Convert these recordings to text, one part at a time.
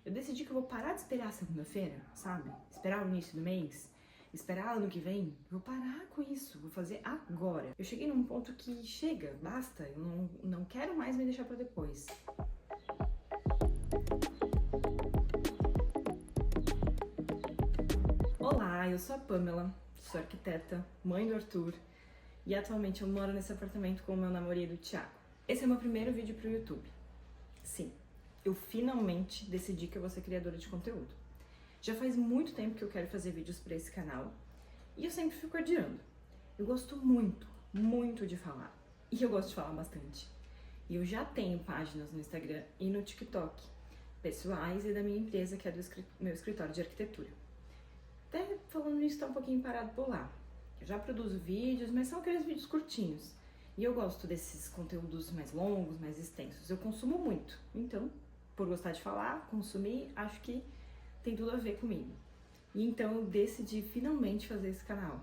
Eu decidi que eu vou parar de esperar a segunda-feira, sabe? Esperar o início do mês, esperar ano que vem. Vou parar com isso, vou fazer agora. Eu cheguei num ponto que chega, basta, eu não quero mais me deixar pra depois. Olá, eu sou a Pamela, sou arquiteta, mãe do Arthur e atualmente eu moro nesse apartamento com o meu namorado Thiago. Esse é o meu primeiro vídeo pro YouTube. Sim, eu finalmente decidi que eu vou ser criadora de conteúdo. Já faz muito tempo que eu quero fazer vídeos para esse canal e eu sempre fico adiando. Eu gosto muito de falar e eu gosto de falar bastante. E eu já tenho páginas no Instagram e no TikTok, pessoais e da minha empresa, que é do meu escritório de arquitetura. Até falando nisso, tá um pouquinho parado por lá. Eu já produzo vídeos, mas são aqueles vídeos curtinhos. E eu gosto desses conteúdos mais longos, mais extensos. Eu consumo muito. Então, por gostar de falar, consumir, acho que tem tudo a ver comigo. E então eu decidi finalmente fazer esse canal.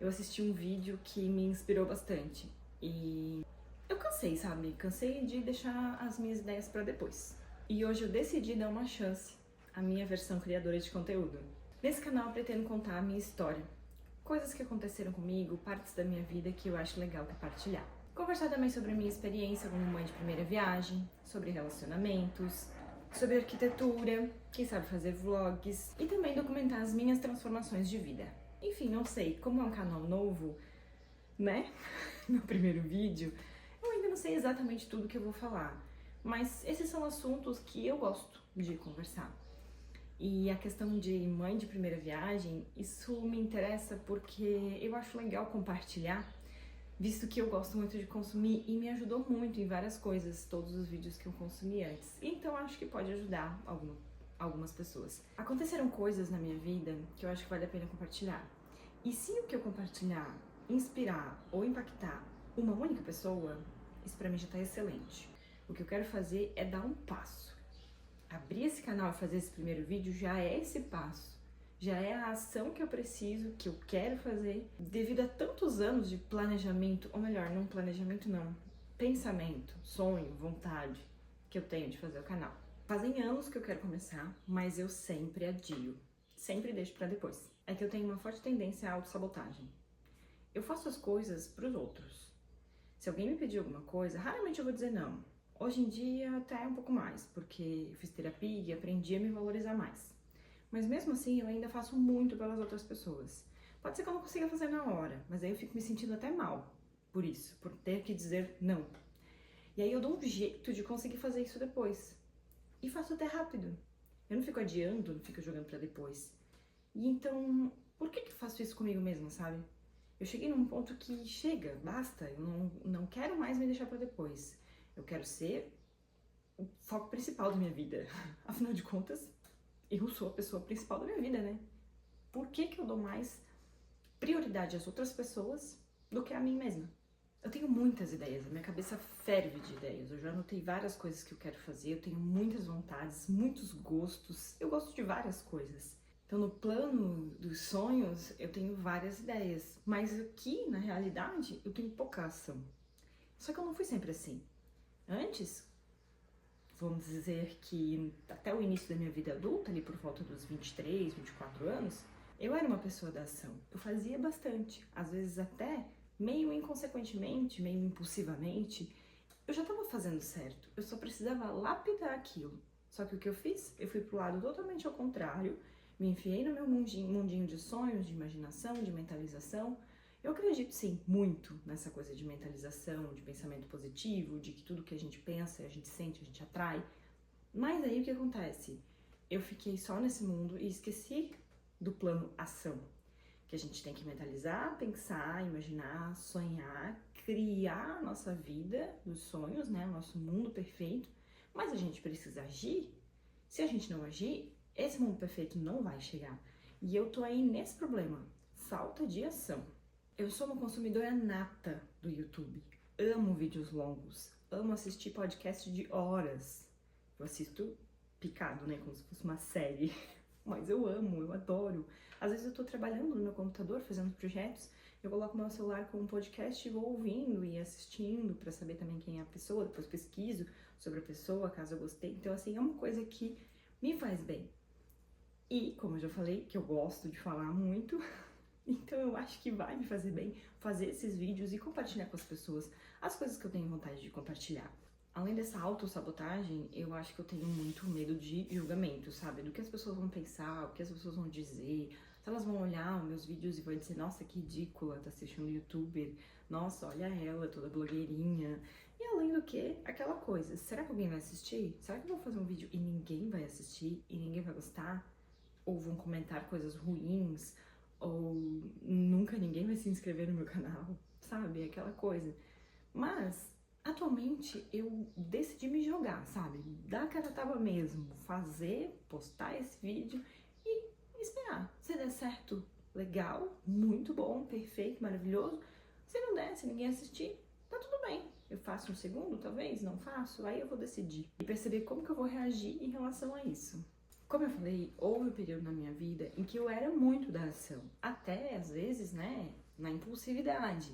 Eu assisti um vídeo que me inspirou bastante. E eu cansei, sabe? Cansei de deixar as minhas ideias para depois. E hoje eu decidi dar uma chance à minha versão criadora de conteúdo. Nesse canal eu pretendo contar a minha história, coisas que aconteceram comigo, partes da minha vida que eu acho legal compartilhar. Conversar também sobre a minha experiência como mãe de primeira viagem, sobre relacionamentos, sobre arquitetura, quem sabe fazer vlogs e também documentar as minhas transformações de vida. Enfim, não sei, como é um canal novo, né? No primeiro vídeo, eu ainda não sei exatamente tudo que eu vou falar, mas esses são assuntos que eu gosto de conversar. E a questão de mãe de primeira viagem, isso me interessa porque eu acho legal compartilhar, visto que eu gosto muito de consumir e me ajudou muito em várias coisas, todos os vídeos que eu consumi antes. Então acho que pode ajudar algumas pessoas. Aconteceram coisas na minha vida que eu acho que vale a pena compartilhar. E se o que eu compartilhar inspirar ou impactar uma única pessoa, isso pra mim já tá excelente. O que eu quero fazer é dar um passo. Abrir esse canal e fazer esse primeiro vídeo já é esse passo, já é a ação que eu preciso, que eu quero fazer, devido a tantos anos de planejamento, ou melhor, não planejamento não, pensamento, sonho, vontade que eu tenho de fazer o canal. Fazem anos que eu quero começar, mas eu sempre adio, sempre deixo pra depois. É que eu tenho uma forte tendência à autossabotagem. Eu faço as coisas pros outros. Se alguém me pedir alguma coisa, raramente eu vou dizer não. Hoje em dia até um pouco mais, porque eu fiz terapia e aprendi a me valorizar mais. Mas mesmo assim eu ainda faço muito pelas outras pessoas. Pode ser que eu não consiga fazer na hora, mas aí eu fico me sentindo até mal por isso, por ter que dizer não. E aí eu dou um jeito de conseguir fazer isso depois. E faço até rápido. Eu não fico adiando, não fico jogando pra depois. E então, por que eu faço isso comigo mesma, sabe? Eu cheguei num ponto que chega, basta, eu não quero mais me deixar pra depois. Eu quero ser o foco principal da minha vida. Afinal de contas, eu sou a pessoa principal da minha vida, né? Por que eu dou mais prioridade às outras pessoas do que a mim mesma? Eu tenho muitas ideias, a minha cabeça ferve de ideias. Eu já anotei várias coisas que eu quero fazer, eu tenho muitas vontades, muitos gostos. Eu gosto de várias coisas. Então, no plano dos sonhos, eu tenho várias ideias. Mas aqui, na realidade, eu tenho pouca ação. Só que eu não fui sempre assim. Antes, vamos dizer que até o início da minha vida adulta, ali por volta dos 23, 24 anos, eu era uma pessoa da ação. Eu fazia bastante, às vezes até meio inconsequentemente, meio impulsivamente. Eu já estava fazendo certo, eu só precisava lapidar aquilo. Só que o que eu fiz? Eu fui pro lado totalmente ao contrário, me enfiei no meu mundinho de sonhos, de imaginação, de mentalização. Eu acredito sim, muito nessa coisa de mentalização, de pensamento positivo, de que tudo que a gente pensa, a gente sente, a gente atrai. Mas aí o que acontece? Eu fiquei só nesse mundo e esqueci do plano ação. Que a gente tem que mentalizar, pensar, imaginar, sonhar, criar a nossa vida dos sonhos, né? O nosso mundo perfeito. Mas a gente precisa agir. Se a gente não agir, esse mundo perfeito não vai chegar. E eu tô aí nesse problema. Falta de ação. Eu sou uma consumidora nata do YouTube. Amo vídeos longos. Amo assistir podcast de horas. Eu assisto picado, né? Como se fosse uma série. Mas eu amo, eu adoro. Às vezes eu tô trabalhando no meu computador, fazendo projetos. Eu coloco meu celular com um podcast e vou ouvindo e assistindo pra saber também quem é a pessoa. Depois pesquiso sobre a pessoa, caso eu gostei. Então, assim, é uma coisa que me faz bem. E, como eu já falei, que eu gosto de falar muito, então eu acho que vai me fazer bem fazer esses vídeos e compartilhar com as pessoas as coisas que eu tenho vontade de compartilhar. Além dessa autossabotagem, eu acho que eu tenho muito medo de julgamento, sabe? Do que as pessoas vão pensar, o que as pessoas vão dizer. Se elas vão olhar os meus vídeos e vão dizer, nossa, que ridícula, tá assistindo youtuber. Nossa, olha ela, toda blogueirinha. E além do que, aquela coisa, será que alguém vai assistir? Será que eu vou fazer um vídeo e ninguém vai assistir? E ninguém vai gostar? Ou vão comentar coisas ruins? Ou nunca ninguém vai se inscrever no meu canal? Sabe? Aquela coisa. Mas atualmente eu decidi me jogar, sabe? Dar a cara a tapa mesmo, fazer, postar esse vídeo e esperar. Se der certo, legal, muito bom, perfeito, maravilhoso. Se não der, se ninguém assistir, tá tudo bem. Eu faço um segundo, talvez, não faço, aí eu vou decidir. E perceber como que eu vou reagir em relação a isso. Como eu falei, houve um período na minha vida em que eu era muito da ação. Até, às vezes, né, na impulsividade.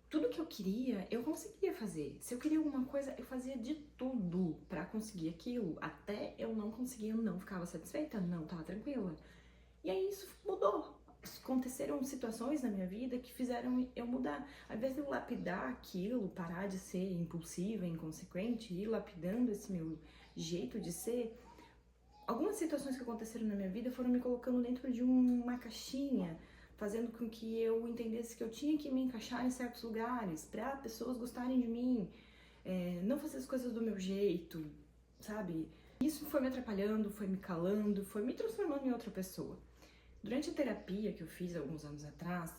Tudo que eu queria, eu conseguia fazer. Se eu queria alguma coisa, eu fazia de tudo pra conseguir aquilo. Até eu não conseguia, eu não ficava satisfeita, não tava tranquila. E aí isso mudou. Aconteceram situações na minha vida que fizeram eu mudar. Ao invés de eu lapidar aquilo, parar de ser impulsiva, inconsequente, ir lapidando esse meu jeito de ser, algumas situações que aconteceram na minha vida foram me colocando dentro de uma caixinha, fazendo com que eu entendesse que eu tinha que me encaixar em certos lugares para pessoas gostarem de mim, não fazer as coisas do meu jeito, sabe? Isso foi me atrapalhando, foi me calando, foi me transformando em outra pessoa. Durante a terapia que eu fiz alguns anos atrás,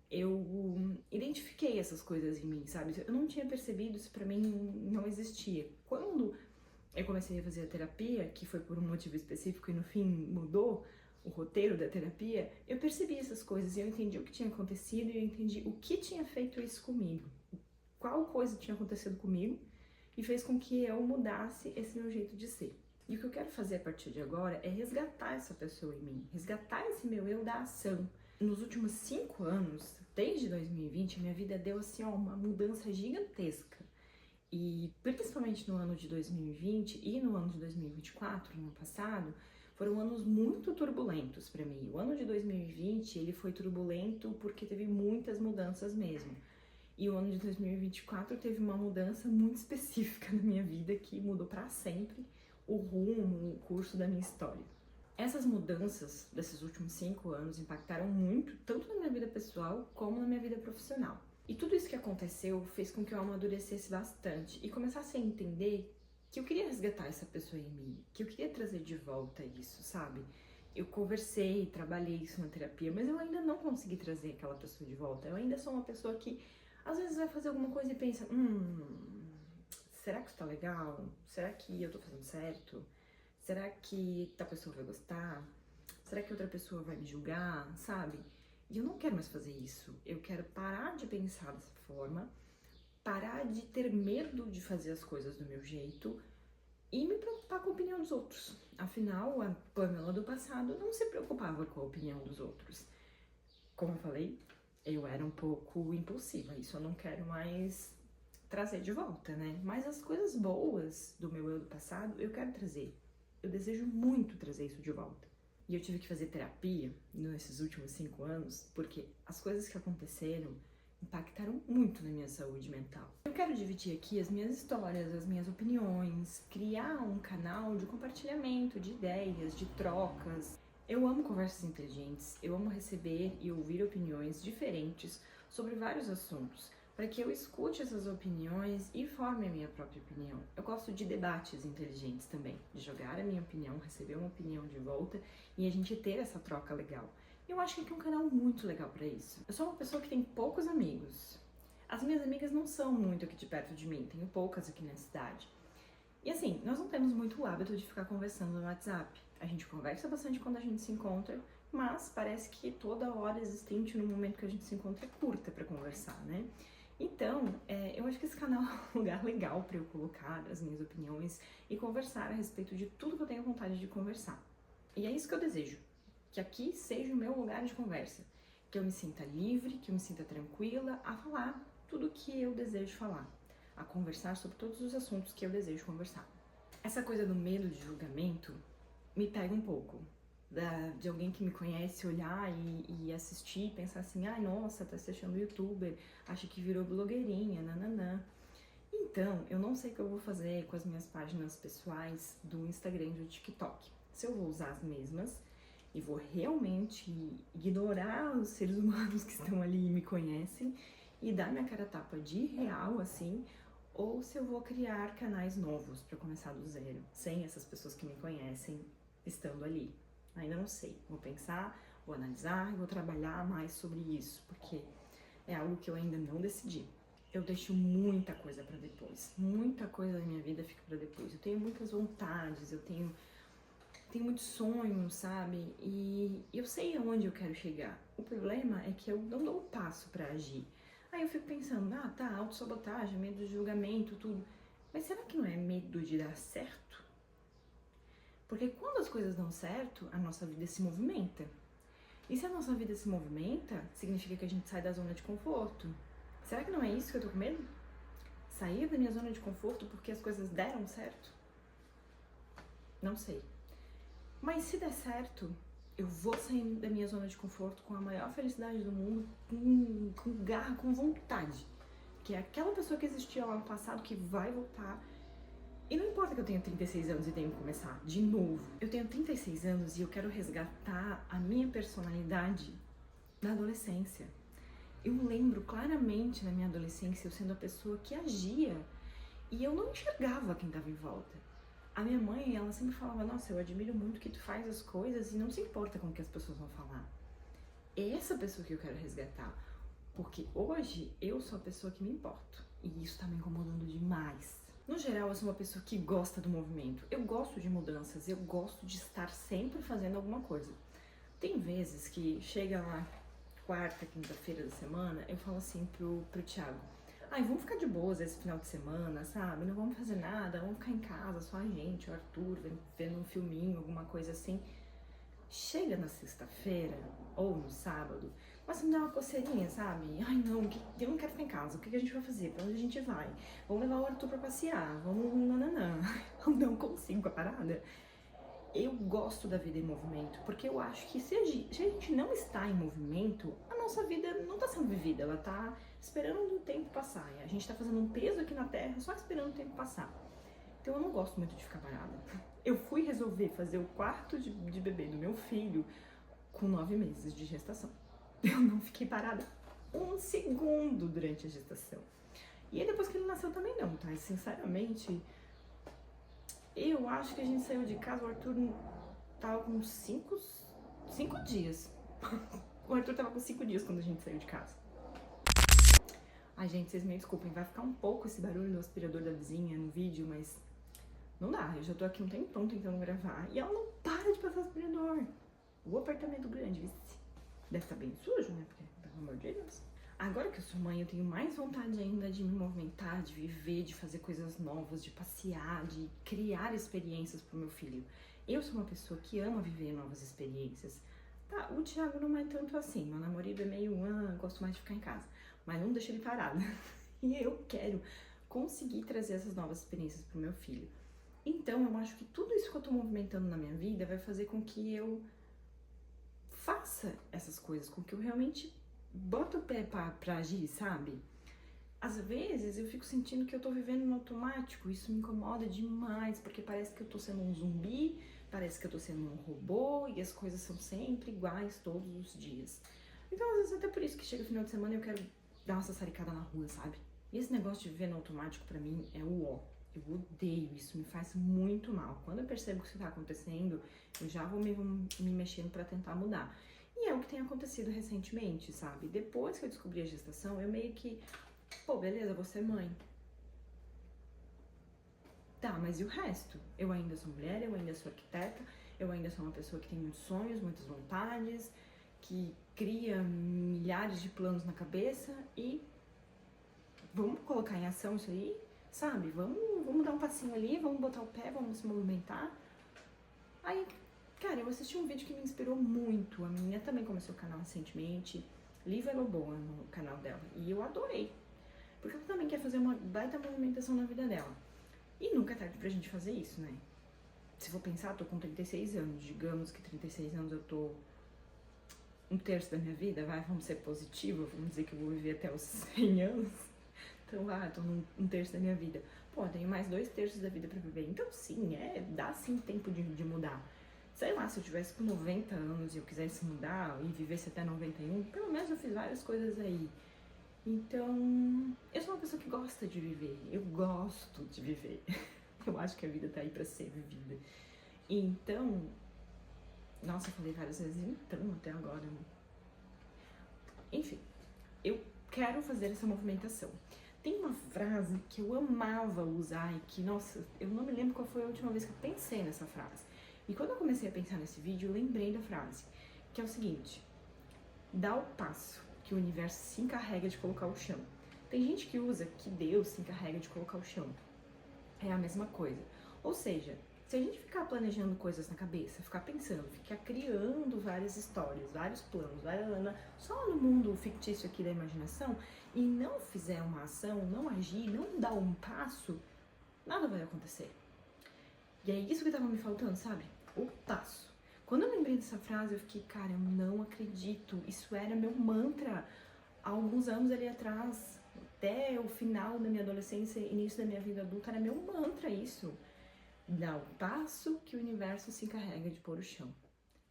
eu identifiquei essas coisas em mim, sabe? Eu não tinha percebido, isso pra mim não existia. Quando eu comecei a fazer a terapia, que foi por um motivo específico e no fim mudou o roteiro da terapia, eu percebi essas coisas e eu entendi o que tinha acontecido e eu entendi o que tinha feito isso comigo. Qual coisa tinha acontecido comigo e fez com que eu mudasse esse meu jeito de ser. E o que eu quero fazer a partir de agora é resgatar essa pessoa em mim, resgatar esse meu eu da ação. Nos últimos 5 anos, desde 2020, minha vida deu assim, ó, uma mudança gigantesca. E principalmente no ano de 2020 e no ano de 2024, no ano passado, foram anos muito turbulentos para mim. O ano de 2020, ele foi turbulento porque teve muitas mudanças mesmo. E o ano de 2024 teve uma mudança muito específica na minha vida que mudou para sempre o rumo, o curso da minha história. Essas mudanças desses últimos 5 anos impactaram muito, tanto na minha vida pessoal como na minha vida profissional. E tudo isso que aconteceu fez com que eu amadurecesse bastante e começasse a entender que eu queria resgatar essa pessoa em mim, que eu queria trazer de volta isso, sabe? Eu conversei, trabalhei isso na terapia, mas eu ainda não consegui trazer aquela pessoa de volta. Eu ainda sou uma pessoa que às vezes vai fazer alguma coisa e pensa, será que isso tá legal? Será que eu tô fazendo certo? Será que tal pessoa vai gostar? Será que outra pessoa vai me julgar, sabe? E eu não quero mais fazer isso. Eu quero parar de pensar dessa forma, parar de ter medo de fazer as coisas do meu jeito e me preocupar com a opinião dos outros. Afinal, a Pamela do passado não se preocupava com a opinião dos outros. Como eu falei, eu era um pouco impulsiva. Isso eu não quero mais trazer de volta, né? Mas as coisas boas do meu eu do passado, eu quero trazer. Eu desejo muito trazer isso de volta. E eu tive que fazer terapia nesses últimos 5 anos, porque as coisas que aconteceram impactaram muito na minha saúde mental. Eu quero dividir aqui as minhas histórias, as minhas opiniões, criar um canal de compartilhamento de ideias, de trocas. Eu amo conversas inteligentes, eu amo receber e ouvir opiniões diferentes sobre vários assuntos, para que eu escute essas opiniões e forme a minha própria opinião. Eu gosto de debates inteligentes também, de jogar a minha opinião, receber uma opinião de volta e a gente ter essa troca legal. Eu acho que aqui é um canal muito legal para isso. Eu sou uma pessoa que tem poucos amigos. As minhas amigas não são muito aqui de perto de mim, tenho poucas aqui na cidade. E assim, nós não temos muito o hábito de ficar conversando no WhatsApp. A gente conversa bastante quando a gente se encontra, mas parece que toda hora existente no momento que a gente se encontra é curta para conversar, né? Então, eu acho que esse canal é um lugar legal para eu colocar as minhas opiniões e conversar a respeito de tudo que eu tenho vontade de conversar. E é isso que eu desejo, que aqui seja o meu lugar de conversa, que eu me sinta livre, que eu me sinta tranquila a falar tudo o que eu desejo falar, a conversar sobre todos os assuntos que eu desejo conversar. Essa coisa do medo de julgamento me pega um pouco. De alguém que me conhece olhar e assistir e pensar assim, ai, nossa, tá se achando youtuber, acha que virou blogueirinha, nananã. Então, eu não sei o que eu vou fazer com as minhas páginas pessoais do Instagram e do TikTok. Se eu vou usar as mesmas e vou realmente ignorar os seres humanos que estão ali e me conhecem e dar minha cara a tapa de real, assim, ou se eu vou criar canais novos para começar do zero, sem essas pessoas que me conhecem estando ali. Ainda não sei, vou pensar, vou analisar e vou trabalhar mais sobre isso, porque é algo que eu ainda não decidi. Eu deixo muita coisa pra depois, muita coisa da minha vida fica pra depois. Eu tenho muitas vontades, eu tenho muitos sonhos, sabe? E eu sei aonde eu quero chegar. O problema é que eu não dou um passo pra agir. Aí eu fico pensando, ah, tá, autossabotagem, medo de julgamento, tudo. Mas será que não é medo de dar certo? Porque quando as coisas dão certo, a nossa vida se movimenta. E se a nossa vida se movimenta, significa que a gente sai da zona de conforto. Será que não é isso que eu tô com medo? Sair da minha zona de conforto porque as coisas deram certo? Não sei. Mas se der certo, eu vou sair da minha zona de conforto com a maior felicidade do mundo, com garra, com vontade. Que é aquela pessoa que existia lá no passado que vai voltar. E não importa que eu tenha 36 anos e tenha que começar de novo. Eu tenho 36 anos e eu quero resgatar a minha personalidade da adolescência. Eu lembro claramente na minha adolescência eu sendo a pessoa que agia e eu não enxergava quem estava em volta. A minha mãe, ela sempre falava, nossa, eu admiro muito que tu faz as coisas e não se importa com o que as pessoas vão falar. É essa pessoa que eu quero resgatar, porque hoje eu sou a pessoa que me importo e isso tá me incomodando demais. No geral, eu sou uma pessoa que gosta do movimento, eu gosto de mudanças, eu gosto de estar sempre fazendo alguma coisa. Tem vezes que chega lá quarta, quinta-feira da semana, eu falo assim pro Thiago, ai, vamos ficar de boas esse final de semana, sabe? Não vamos fazer nada, vamos ficar em casa, só a gente, o Arthur, vendo um filminho, alguma coisa assim. Chega na sexta-feira ou no sábado, começa a me dar uma coceirinha, sabe? Ai, não, eu não quero ficar em casa, o que a gente vai fazer? Pra onde a gente vai? Vamos levar o Arthur pra passear, vamos nananã. Eu não consigo a parada. Eu gosto da vida em movimento, porque eu acho que se a gente não está em movimento, a nossa vida não está sendo vivida, ela está esperando o tempo passar. A gente está fazendo um peso aqui na Terra só esperando o tempo passar. Então eu não gosto muito de ficar parada. Eu fui resolver fazer o quarto de bebê do meu filho com 9 meses de gestação. Eu não fiquei parada um segundo durante a gestação. E aí depois que ele nasceu também não, tá? E, sinceramente, eu acho que a gente saiu de casa, o Arthur tava com 5 dias. O Arthur tava com 5 dias quando a gente saiu de casa. Ai, gente, vocês me desculpem, vai ficar um pouco esse barulho do aspirador da vizinha no vídeo, mas não dá. Eu já tô aqui um tempão tentando gravar e ela não para de passar aspirador. O apartamento grande, vice. Deve estar bem sujo, né? Porque, pelo amor de Deus. Agora que eu sou mãe, eu tenho mais vontade ainda de me movimentar, de viver, de fazer coisas novas, de passear, de criar experiências pro meu filho. Eu sou uma pessoa que ama viver novas experiências. Tá, o Thiago não é tanto assim, meu namorado é meio, gosto mais de ficar em casa, mas não deixa ele parado. E eu quero conseguir trazer essas novas experiências pro meu filho. Então, eu acho que tudo isso que eu tô movimentando na minha vida vai fazer com que eu faça essas coisas, com que eu realmente bota o pé pra agir, sabe? Às vezes eu fico sentindo que eu tô vivendo no automático, isso me incomoda demais, porque parece que eu tô sendo um zumbi, parece que eu tô sendo um robô e as coisas são sempre iguais todos os dias. Então, às vezes, até por isso que chega o final de semana e eu quero dar uma sassaricada na rua, sabe? E esse negócio de viver no automático pra mim é o ó. Eu odeio, isso me faz muito mal. Quando eu percebo que isso tá acontecendo, eu já vou me mexendo pra tentar mudar. E é o que tem acontecido recentemente, sabe? Depois que eu descobri a gestação, eu meio que, pô, beleza, vou ser mãe. Tá, mas e o resto? Eu ainda sou mulher, eu ainda sou arquiteta, eu ainda sou uma pessoa que tem muitos sonhos, muitas vontades, que cria milhares de planos na cabeça e vamos colocar em ação isso aí, sabe? Vamos dar um passinho ali, vamos botar o pé, vamos se movimentar. Aí, cara, eu assisti um vídeo que me inspirou muito. A minha também começou o canal recentemente, Lívia Loboa, no canal dela, e eu adorei. Porque ela também quer fazer uma baita movimentação na vida dela. E nunca é tarde pra gente fazer isso, né? Se for pensar, tô com 36 anos. Digamos que 36 anos eu tô um terço da minha vida, vamos ser positivos, vamos dizer que eu vou viver até os 100 anos. Então, eu tô um terço da minha vida. Pô, tenho mais 2/3 da vida pra viver. Então, sim, dá sim tempo de mudar. Sei lá, se eu tivesse com 90 anos e eu quisesse mudar e vivesse até 91, pelo menos eu fiz várias coisas aí. Então, eu sou uma pessoa que gosta de viver. Eu gosto de viver. Eu acho que a vida tá aí pra ser vivida. Então, nossa, eu falei várias vezes então até agora. Enfim, eu quero fazer essa movimentação. Tem uma frase que eu amava usar e que, nossa, eu não me lembro qual foi a última vez que eu pensei nessa frase. E quando eu comecei a pensar nesse vídeo, eu lembrei da frase, que é o seguinte: dá o passo que o universo se encarrega de colocar o chão. Tem gente que usa que Deus se encarrega de colocar o chão. É a mesma coisa. Ou seja, se a gente ficar planejando coisas na cabeça, ficar pensando, ficar criando várias histórias, vários planos, só no mundo fictício aqui da imaginação, e não fizer uma ação, não agir, não dar um passo, nada vai acontecer. E é isso que tava me faltando, sabe? O passo. Quando eu lembrei dessa frase, eu fiquei, cara, eu não acredito. Isso era meu mantra há alguns anos ali atrás. Até o final da minha adolescência, início da minha vida adulta, era meu mantra isso. Dá o passo que o universo se encarrega de pôr o chão.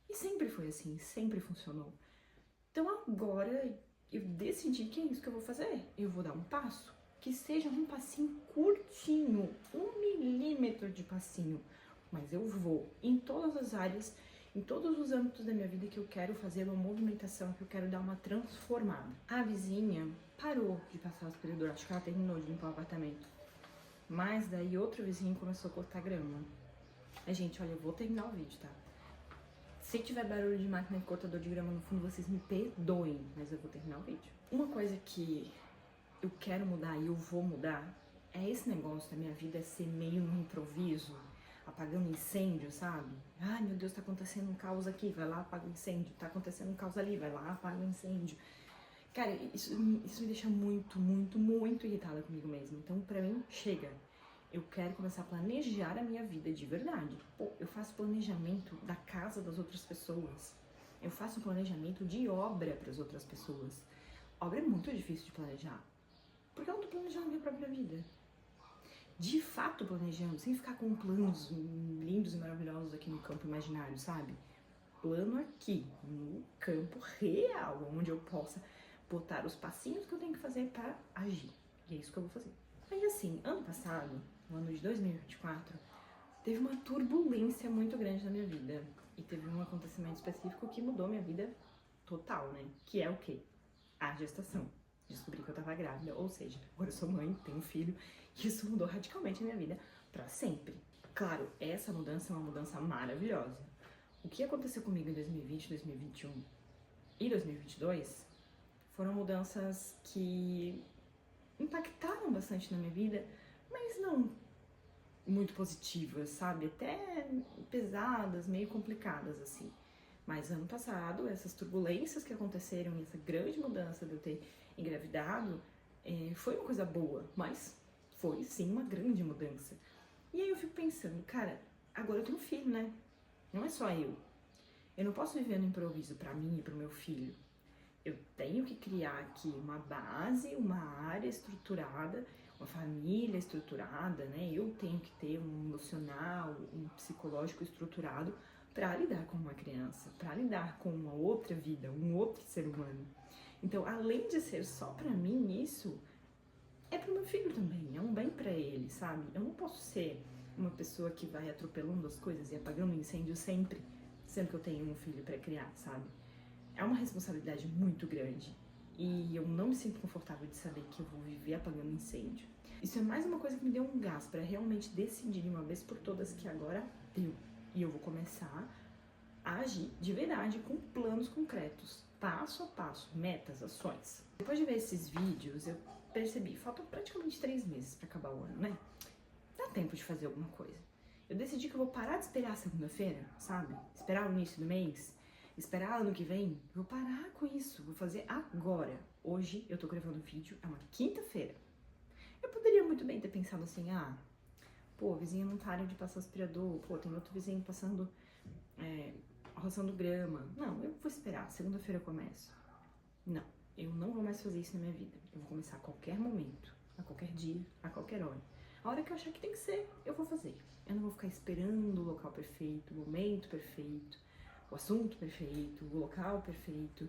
E sempre foi assim, sempre funcionou. Então agora eu decidi que é isso que eu vou fazer. Eu vou dar um passo, que seja um passinho curtinho, 1 milímetro de passinho. Mas eu vou, em todas as áreas, em todos os âmbitos da minha vida que eu quero fazer uma movimentação, que eu quero dar uma transformada. A vizinha parou de passar o aspirador, acho que ela terminou de limpar o apartamento. Mas daí outro vizinho começou a cortar grama. Gente, olha, eu vou terminar o vídeo, tá? Se tiver barulho de máquina de cortador de grama no fundo, vocês me perdoem, mas eu vou terminar o vídeo. Uma coisa que eu quero mudar e eu vou mudar é esse negócio da minha vida ser meio no improviso, apagando incêndio, sabe? Ai, meu Deus, tá acontecendo um caos aqui, vai lá, apaga o incêndio. Tá acontecendo um caos ali, vai lá, apaga o incêndio. Cara, isso me deixa muito, muito, muito irritada comigo mesma. Então, pra mim, chega. Eu quero começar a planejar a minha vida de verdade. Pô, eu faço planejamento da casa das outras pessoas. Eu faço planejamento de obra para as outras pessoas. Obra é muito difícil de planejar. Porque eu não tô planejando a minha própria vida. De fato planejando, sem ficar com planos lindos e maravilhosos aqui no campo imaginário, sabe? Plano aqui, no campo real, onde eu possa botar os passinhos que eu tenho que fazer para agir. E é isso que eu vou fazer. Aí assim, ano passado, no ano de 2024, teve uma turbulência muito grande na minha vida. E teve um acontecimento específico que mudou minha vida total, né? Que é o quê? A gestação. Descobri que eu tava grávida, ou seja, agora eu sou mãe, tenho um filho, e isso mudou radicalmente a minha vida pra sempre. Claro, essa mudança é uma mudança maravilhosa. O que aconteceu comigo em 2020, 2021 e 2022 foram mudanças que impactaram bastante na minha vida, mas não muito positivas, sabe? Até pesadas, meio complicadas, assim. Mas ano passado, essas turbulências que aconteceram e essa grande mudança de eu ter engravidado, foi uma coisa boa, mas foi sim uma grande mudança. E aí eu fico pensando, cara, agora eu tenho um filho, né? Não é só eu. Eu não posso viver no improviso pra mim e pro meu filho. Eu tenho que criar aqui uma base, uma área estruturada, uma família estruturada, né? Eu tenho que ter um emocional, um psicológico estruturado para lidar com uma criança, para lidar com uma outra vida, um outro ser humano. Então, além de ser só para mim isso, é pro meu filho também, é um bem para ele, sabe? Eu não posso ser uma pessoa que vai atropelando as coisas e apagando incêndio sempre, sendo que eu tenho um filho para criar, sabe? É uma responsabilidade muito grande e eu não me sinto confortável de saber que eu vou viver apagando incêndio. Isso é mais uma coisa que me deu um gás para realmente decidir de uma vez por todas que agora deu. E eu vou começar a agir de verdade com planos concretos, passo a passo, metas, ações. Depois de ver esses vídeos, eu percebi, faltam praticamente 3 meses para acabar o ano, né? Dá tempo de fazer alguma coisa. Eu decidi que eu vou parar de esperar a segunda-feira, sabe? Esperar o início do mês, esperar ano que vem. Vou parar com isso, vou fazer agora. Hoje eu tô gravando vídeo, é uma quinta-feira. Eu poderia muito bem ter pensado assim, Pô, o vizinho não para de passar aspirador. Pô, tem outro vizinho passando, roçando grama. Não, eu vou esperar, segunda-feira eu começo. Não, eu não vou mais fazer isso na minha vida. Eu vou começar a qualquer momento, a qualquer dia, a qualquer hora. A hora que eu achar que tem que ser, eu vou fazer. Eu não vou ficar esperando o local perfeito, o momento perfeito, o assunto perfeito, o local perfeito.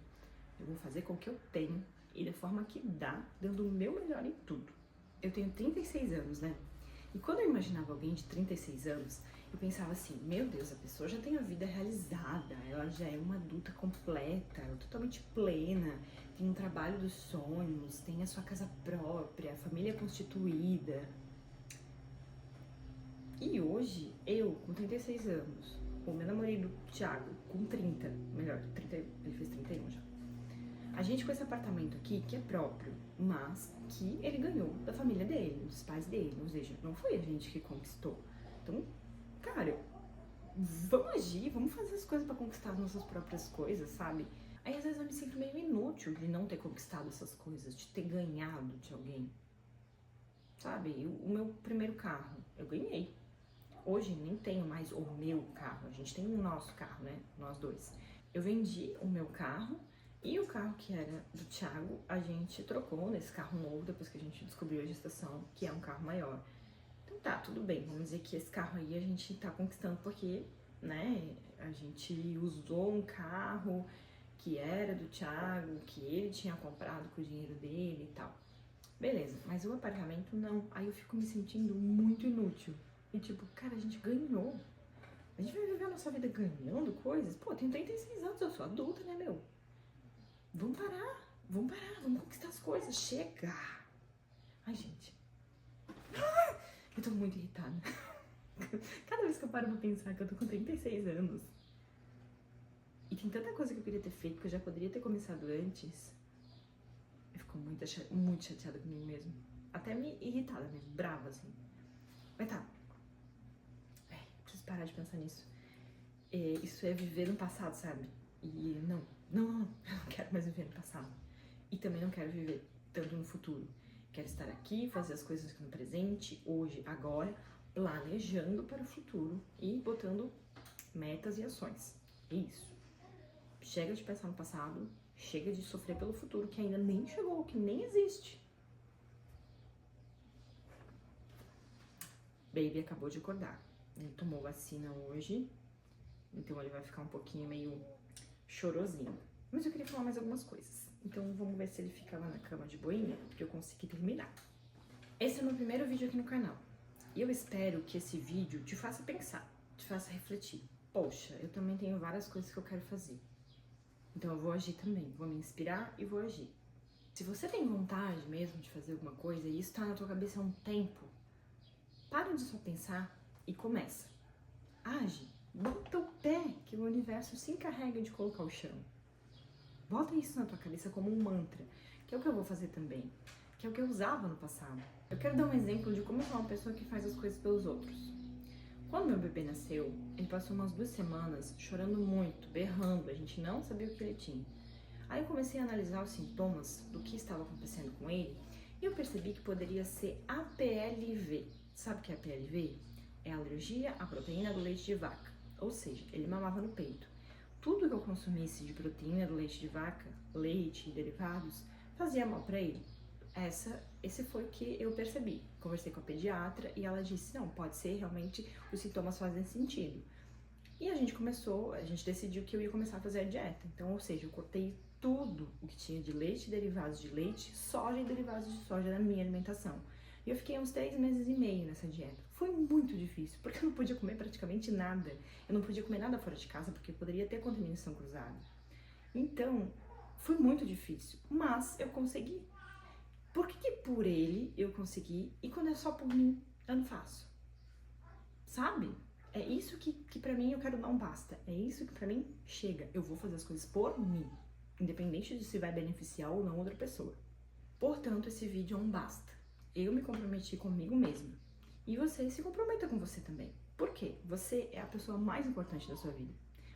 Eu vou fazer com o que eu tenho e da forma que dá, dando o meu melhor em tudo. Eu tenho 36 anos, né? E quando eu imaginava alguém de 36 anos, eu pensava assim, meu Deus, a pessoa já tem a vida realizada, ela já é uma adulta completa, totalmente plena, tem um trabalho dos sonhos, tem a sua casa própria, a família constituída. E hoje, eu, com 36 anos, o meu namorado, Thiago, com 30, melhor, 30, ele fez 31 já. A gente com esse apartamento aqui, que é próprio, mas que ele ganhou da família dele, dos pais dele, ou seja, não foi a gente que conquistou. Então, cara, vamos agir, vamos fazer as coisas pra conquistar as nossas próprias coisas, sabe? Aí às vezes eu me sinto meio inútil de não ter conquistado essas coisas, de ter ganhado de alguém. Sabe? O meu primeiro carro, eu ganhei. Hoje nem tenho mais o meu carro, a gente tem o nosso carro, né? Nós dois. Eu vendi o meu carro e o carro que era do Thiago, a gente trocou nesse carro novo depois que a gente descobriu a gestação, que é um carro maior. Então tá, tudo bem, vamos dizer que esse carro aí a gente tá conquistando porque, né, a gente usou um carro que era do Thiago, que ele tinha comprado com o dinheiro dele e tal. Beleza, mas o apartamento não. Aí eu fico me sentindo muito inútil. E tipo, cara, a gente ganhou. A gente vai viver a nossa vida ganhando coisas? Pô, eu tenho 36 anos, eu sou adulta, né, meu? Vamos parar, vamos conquistar as coisas, chega! Ai, gente. Eu tô muito irritada. Cada vez que eu paro pra pensar que eu tô com 36 anos e tem tanta coisa que eu queria ter feito, que eu já poderia ter começado antes, eu fico muito chateada comigo mesmo. Até me irritada mesmo, brava, assim. Mas tá. Preciso parar de pensar nisso. Isso é viver no passado, sabe? E não, eu não quero mais viver no passado. E também não quero viver tanto no futuro. Quero estar aqui, fazer as coisas aqui no presente, hoje, agora, planejando para o futuro e botando metas e ações. É isso. Chega de pensar no passado, chega de sofrer pelo futuro que ainda nem chegou, que nem existe. Baby acabou de acordar. Ele tomou vacina hoje, então ele vai ficar um pouquinho meio chorosinho. Mas eu queria falar mais algumas coisas. Então vamos ver se ele fica lá na cama de boinha, porque eu consegui terminar. Esse é o meu primeiro vídeo aqui no canal. E eu espero que esse vídeo te faça pensar, te faça refletir. Poxa, eu também tenho várias coisas que eu quero fazer. Então eu vou agir também, vou me inspirar e vou agir. Se você tem vontade mesmo de fazer alguma coisa e isso tá na tua cabeça há um tempo, para de só pensar e começa. Age, bota o pé que o universo se encarrega de colocar o chão. Bota isso na tua cabeça como um mantra, que é o que eu vou fazer também, que é o que eu usava no passado. Eu quero dar um exemplo de como eu sou uma pessoa que faz as coisas pelos outros. Quando meu bebê nasceu, ele passou umas 2 semanas chorando muito, berrando, a gente não sabia o que ele tinha. Aí eu comecei a analisar os sintomas do que estava acontecendo com ele e eu percebi que poderia ser APLV. Sabe o que é APLV? É alergia à proteína do leite de vaca, ou seja, ele mamava no peito. Tudo que eu consumisse de proteína do leite de vaca, leite e derivados, fazia mal para ele. Esse foi o que eu percebi. Conversei com a pediatra e ela disse, não, pode ser realmente, os sintomas fazem sentido. E a gente decidiu que eu ia começar a fazer a dieta. Então, ou seja, eu cortei tudo o que tinha de leite, derivados de leite, soja e derivados de soja na minha alimentação. E eu fiquei uns 3 meses e meio nessa dieta. Foi muito difícil, porque eu não podia comer praticamente nada. Eu não podia comer nada fora de casa, porque poderia ter contaminação cruzada. Então, foi muito difícil, mas eu consegui. Por que por ele eu consegui e quando é só por mim, eu não faço? Sabe? É isso que pra mim eu quero dar um basta. É isso que pra mim chega. Eu vou fazer as coisas por mim, independente de se vai beneficiar ou não outra pessoa. Portanto, esse vídeo é um basta. Eu me comprometi comigo mesma. E você se comprometa com você também. Por quê? Você é a pessoa mais importante da sua vida.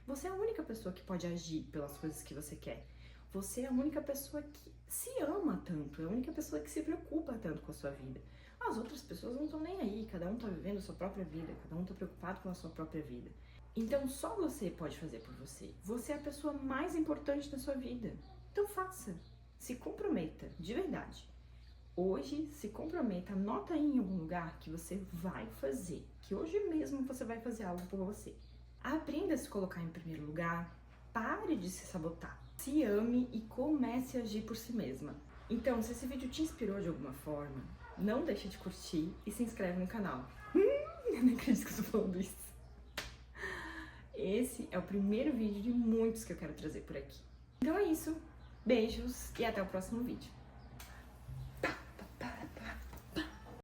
Você é a única pessoa que pode agir pelas coisas que você quer. Você é a única pessoa que se ama tanto, é a única pessoa que se preocupa tanto com a sua vida. As outras pessoas não estão nem aí, cada um tá vivendo a sua própria vida, cada um tá preocupado com a sua própria vida. Então só você pode fazer por você. Você é a pessoa mais importante da sua vida. Então faça. Se comprometa, de verdade. Hoje, se comprometa, anota aí em algum lugar que você vai fazer. Que hoje mesmo você vai fazer algo por você. Aprenda a se colocar em primeiro lugar. Pare de se sabotar. Se ame e comece a agir por si mesma. Então, se esse vídeo te inspirou de alguma forma, não deixe de curtir e se inscreve no canal. Eu não acredito que eu tô falando isso. Esse é o primeiro vídeo de muitos que eu quero trazer por aqui. Então é isso. Beijos e até o próximo vídeo.